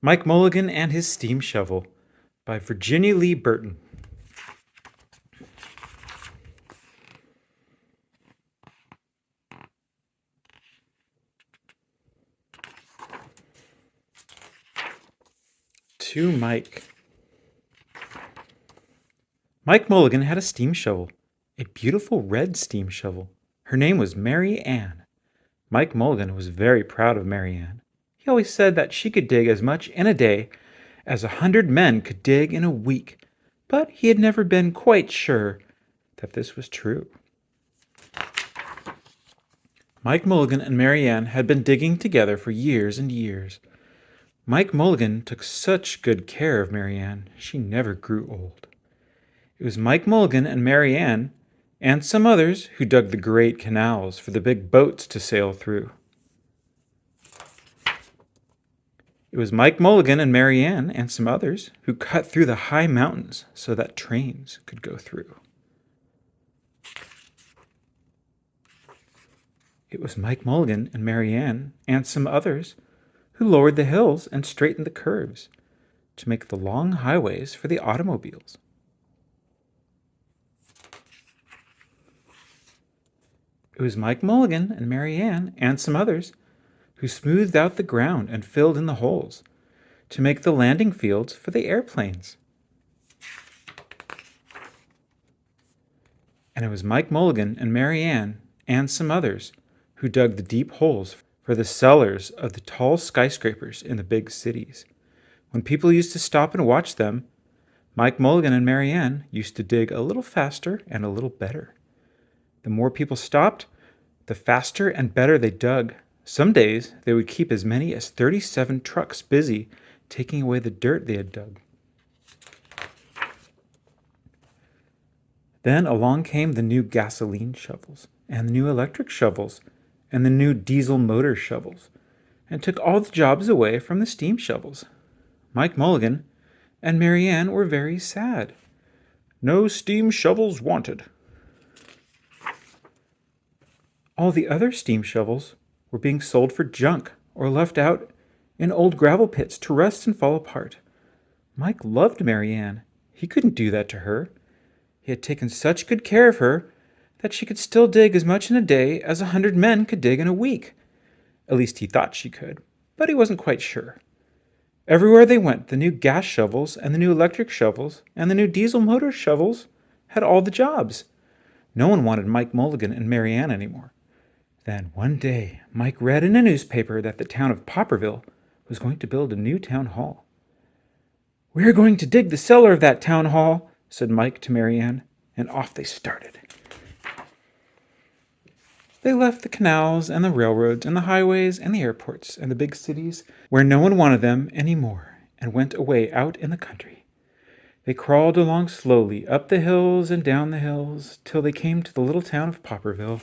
Mike Mulligan and His Steam Shovel by Virginia Lee Burton. To Mike. Mike Mulligan had a steam shovel, a beautiful red steam shovel. Her name was Mary Ann. Mike Mulligan was very proud of Mary Ann. He always said that she could dig as much in a day as 100 men could dig in a week, but he had never been quite sure that this was true. Mike Mulligan and Mary Ann had been digging together for years and years. Mike Mulligan took such good care of Mary Ann, she never grew old. It was Mike Mulligan and Mary Ann and some others who dug the great canals for the big boats to sail through. It was Mike Mulligan and Mary Ann and some others who cut through the high mountains so that trains could go through. It was Mike Mulligan and Mary Ann and some others who lowered the hills and straightened the curves to make the long highways for the automobiles. It was Mike Mulligan and Mary Ann and some others who smoothed out the ground and filled in the holes to make the landing fields for the airplanes. And it was Mike Mulligan and Mary Ann and some others who dug the deep holes for the cellars of the tall skyscrapers in the big cities. When people used to stop and watch them, Mike Mulligan and Mary Ann used to dig a little faster and a little better. The more people stopped, the faster and better they dug. Some days they would keep as many as 37 trucks busy taking away the dirt they had dug. Then along came the new gasoline shovels, and the new electric shovels, and the new diesel motor shovels, and took all the jobs away from the steam shovels. Mike Mulligan and Mary Ann were very sad. No steam shovels wanted. All the other steam shovels were being sold for junk or left out in old gravel pits to rust and fall apart. Mike loved Mary Ann. He couldn't do that to her. He had taken such good care of her that she could still dig as much in a day as 100 men could dig in a week. At least he thought she could, but he wasn't quite sure. Everywhere they went, the new gas shovels and the new electric shovels and the new diesel motor shovels had all the jobs. No one wanted Mike Mulligan and Mary Ann anymore. Then one day, Mike read in a newspaper that the town of Popperville was going to build a new town hall. "We're going to dig the cellar of that town hall," said Mike to Mary Ann, and off they started. They left the canals and the railroads and the highways and the airports and the big cities where no one wanted them any more and went away out in the country. They crawled along slowly up the hills and down the hills till they came to the little town of Popperville.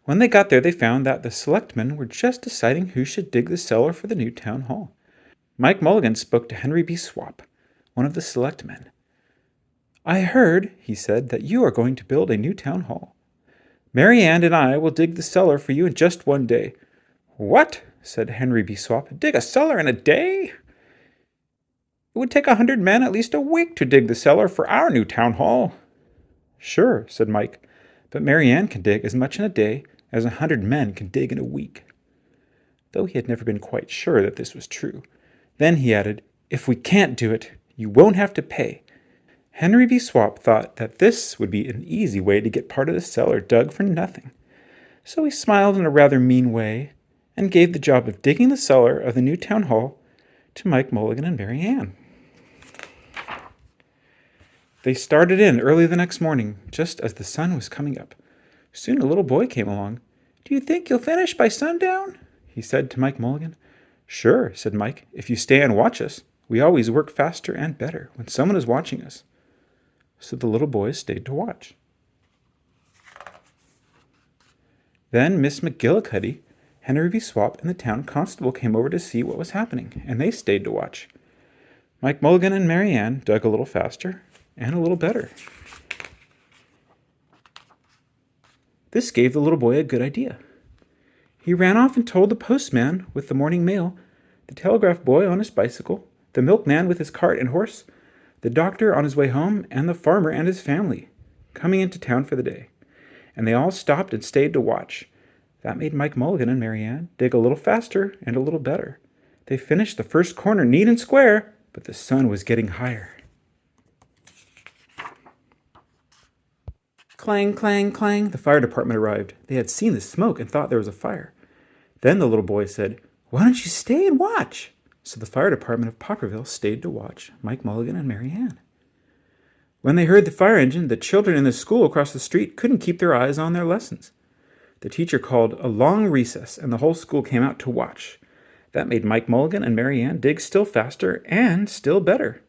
When they got there, they found that the selectmen were just deciding who should dig the cellar for the new town hall. Mike Mulligan spoke to Henry B. Swap, one of the selectmen. "I heard," he said, "that you are going to build a new town hall. Mary Ann and I will dig the cellar for you in just one day." "What?" said Henry B. Swap. "Dig a cellar in a day? It would take 100 men at least a week to dig the cellar for our new town hall." "Sure," said Mike, "but Mary Ann can dig as much in a day as 100 men can dig in a week," though he had never been quite sure that this was true. Then he added, "If we can't do it, you won't have to pay." Henry B. Swap thought that this would be an easy way to get part of the cellar dug for nothing. So he smiled in a rather mean way and gave the job of digging the cellar of the new town hall to Mike Mulligan and Mary Ann. They started in early the next morning, just as the sun was coming up. Soon a little boy came along. "Do you think you'll finish by sundown?" he said to Mike Mulligan. "Sure," said Mike, "if you stay and watch us. We always work faster and better when someone is watching us." So the little boys stayed to watch. Then Miss McGillicuddy, Henry B. Swap, and the town constable came over to see what was happening, and they stayed to watch. Mike Mulligan and Mary Ann dug a little faster and a little better. This gave the little boy a good idea. He ran off and told the postman with the morning mail the telegraph boy on his bicycle, the milkman with his cart and horse, the doctor on his way home, and the farmer and his family, coming into town for the day. And they all stopped and stayed to watch. That made Mike Mulligan and Mary Ann dig a little faster and a little better. They finished the first corner neat and square, but the sun was getting higher. Clang, clang, clang, the fire department arrived. They had seen the smoke and thought there was a fire. Then the little boy said, "Why don't you stay and watch?" So the fire department of Popperville stayed to watch Mike Mulligan and Mary Ann. When they heard the fire engine, the children in the school across the street couldn't keep their eyes on their lessons. The teacher called a long recess, and the whole school came out to watch. That made Mike Mulligan and Mary Ann dig still faster and still better.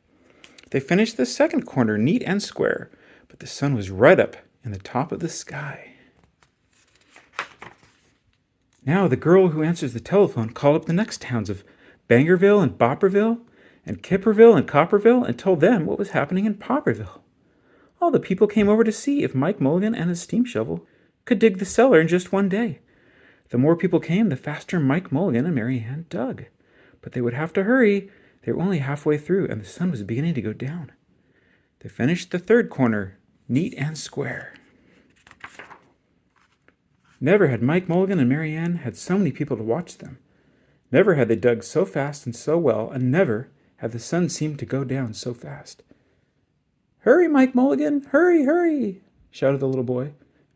They finished the second corner neat and square, but the sun was right up in the top of the sky. Now the girl who answers the telephone called up the next towns of Bangerville and Bopperville and Kipperville and Copperville and told them what was happening in Popperville. All the people came over to see if Mike Mulligan and his steam shovel could dig the cellar in just one day. The more people came, the faster Mike Mulligan and Mary Ann dug. But they would have to hurry. They were only halfway through, and the sun was beginning to go down. They finished the third corner, neat and square. Never had Mike Mulligan and Mary Ann had so many people to watch them. Never had they dug so fast and so well, and never had the sun seemed to go down so fast. "Hurry, Mike Mulligan, hurry, hurry," shouted the little boy.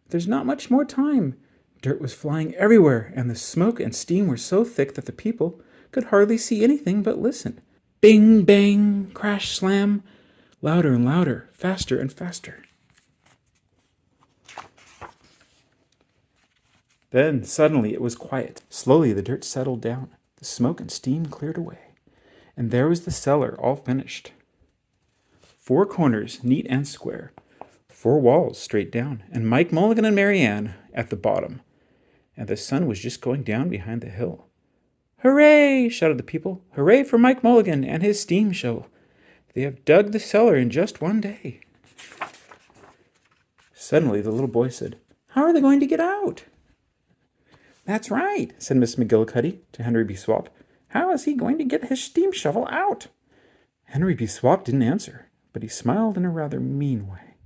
"There's not much more time." Dirt was flying everywhere, and the smoke and steam were so thick that the people could hardly see anything but listen. Bing, bang, crash, slam, louder and louder, faster and faster. Then suddenly it was quiet. Slowly the dirt settled down. The smoke and steam cleared away. And there was the cellar all finished. 4 corners, neat and square. 4 walls straight down. And Mike Mulligan and Mary Ann at the bottom. And the sun was just going down behind the hill. "Hooray!" shouted the people. "Hooray for Mike Mulligan and his steam shovel. They have dug the cellar in just one day." Suddenly the little boy said, "How are they going to get out?" "That's right," said Miss McGillicuddy to Henry B. Swap. "How is he going to get his steam shovel out?" Henry B. Swap didn't answer, but he smiled in a rather mean way.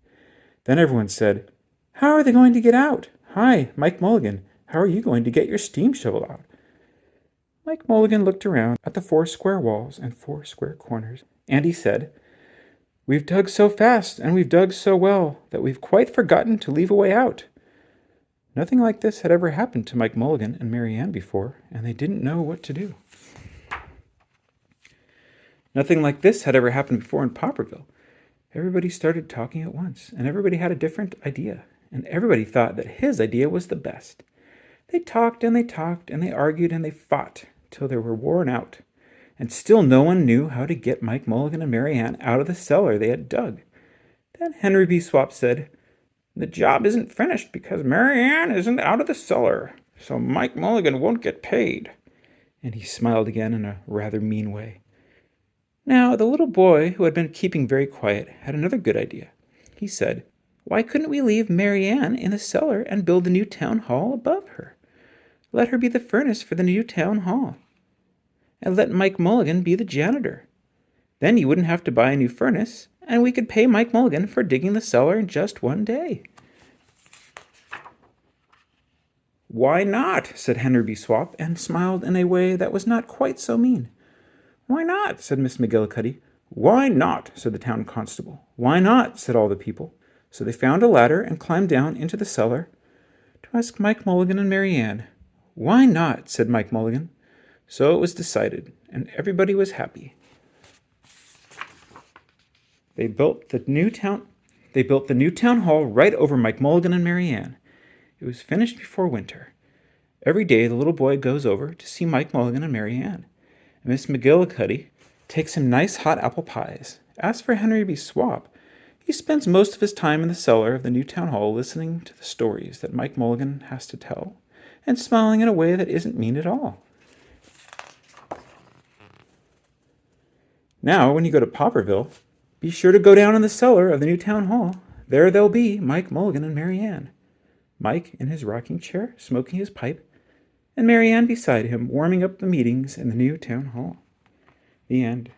Then everyone said, "How are they going to get out? Hi, Mike Mulligan, how are you going to get your steam shovel out?" Mike Mulligan looked around at the 4 square walls and 4 square corners, and he said, "We've dug so fast and we've dug so well that we've quite forgotten to leave a way out." Nothing like this had ever happened to Mike Mulligan and Mary Ann before, and they didn't know what to do. Nothing like this had ever happened before in Popperville. Everybody started talking at once, and everybody had a different idea, and everybody thought that his idea was the best. They talked, and they argued, and they fought, till they were worn out, and still no one knew how to get Mike Mulligan and Mary Ann out of the cellar they had dug. Then Henry B. Swap said, "The job isn't finished because Mary Ann isn't out of the cellar, so Mike Mulligan won't get paid." And he smiled again in a rather mean way. Now, the little boy, who had been keeping very quiet, had another good idea. He said, "Why couldn't we leave Mary Ann in the cellar and build the new town hall above her? Let her be the furnace for the new town hall. And let Mike Mulligan be the janitor. Then you wouldn't have to buy a new furnace, and we could pay Mike Mulligan for digging the cellar in just one day." "Why not?" said Henry B. Swap, and smiled in a way that was not quite so mean. "Why not?" said Miss McGillicuddy. "Why not?" said the town constable. "Why not?" said all the people. So they found a ladder and climbed down into the cellar to ask Mike Mulligan and Mary Ann. "Why not?" said Mike Mulligan. So it was decided, and everybody was happy. They built the new town hall right over Mike Mulligan and Mary Ann. It was finished before winter. Every day the little boy goes over to see Mike Mulligan and Mary Ann. And Miss McGillicuddy takes him nice hot apple pies. As for Henry B. Swap, he spends most of his time in the cellar of the new town hall listening to the stories that Mike Mulligan has to tell, and smiling in a way that isn't mean at all. Now, when you go to Popperville, be sure to go down in the cellar of the new town hall. There they'll be, Mike Mulligan and Mary Ann. Mike in his rocking chair, smoking his pipe, and Mary Ann beside him, warming up the meetings in the new town hall. The end.